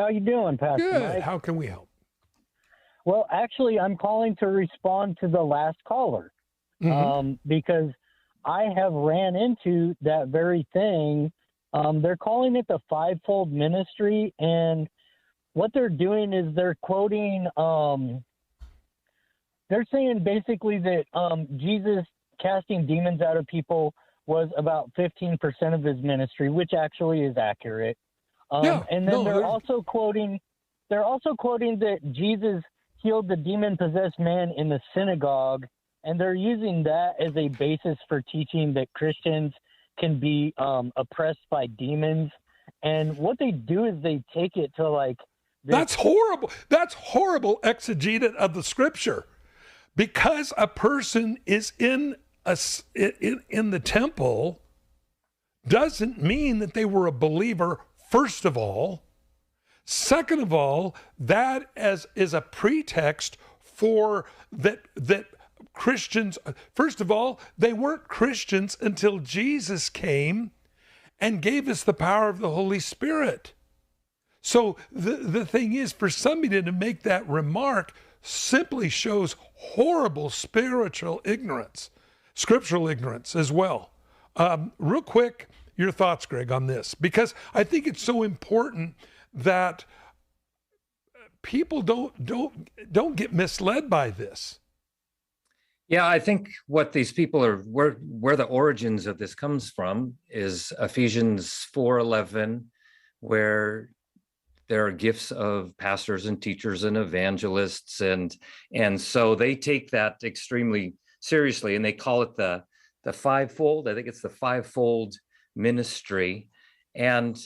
How you doing, Pastor Good. Mike? How can we help? Well, actually, I'm calling to respond to the last caller because I have ran into that very thing. They're calling it the fivefold ministry, and what they're doing is they're quoting, they're saying basically that Jesus casting demons out of people was about 15% of his ministry, which actually is accurate. And then they're also quoting that Jesus healed the demon-possessed man in the synagogue, and they're using that as a basis for teaching that Christians can be oppressed by demons. And what they do is they take it to like this. That's horrible. That's horrible exegesis of the scripture. Because a person is in the temple doesn't mean that they were a believer, first of all. Second of all, that is a pretext for that Christians, first of all, they weren't Christians until Jesus came and gave us the power of the Holy Spirit. So the thing is, for somebody to make that remark simply shows horrible spiritual ignorance, scriptural ignorance as well. Real quick, your thoughts, Greg, on this, because I think it's so important that people don't get misled by this. Yeah, I think what these people are, where the origins of this comes from is Ephesians 4:11, where there are gifts of pastors and teachers and evangelists, and so they take that extremely seriously, and they call it the fivefold. I think it's the fivefold ministry, and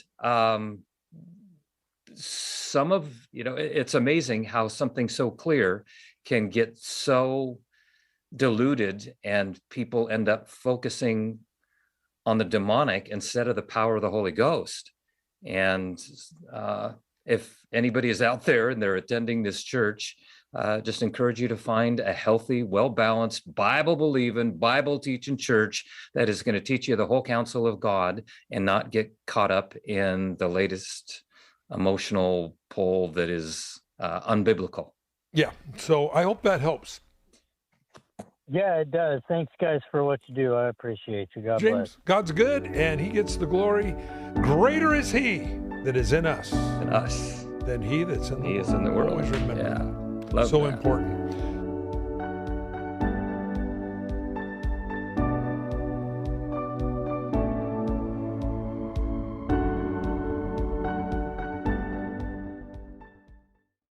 some of, it's amazing how something so clear can get so diluted, and people end up focusing on the demonic instead of the power of the Holy Ghost. And if anybody is out there and they're attending this church, just encourage you to find a healthy, well-balanced, Bible-believing, Bible-teaching church that is going to teach you the whole counsel of God and not get caught up in the latest emotional pull that is unbiblical. Yeah, so I hope that helps. Yeah, it does. Thanks, guys, for what you do. I appreciate you. God James, bless. God's good, and he gets the glory. Greater is he that is in us In us. than he that's in the world. He is in the world. Always remember Yeah. that. Love So that. important.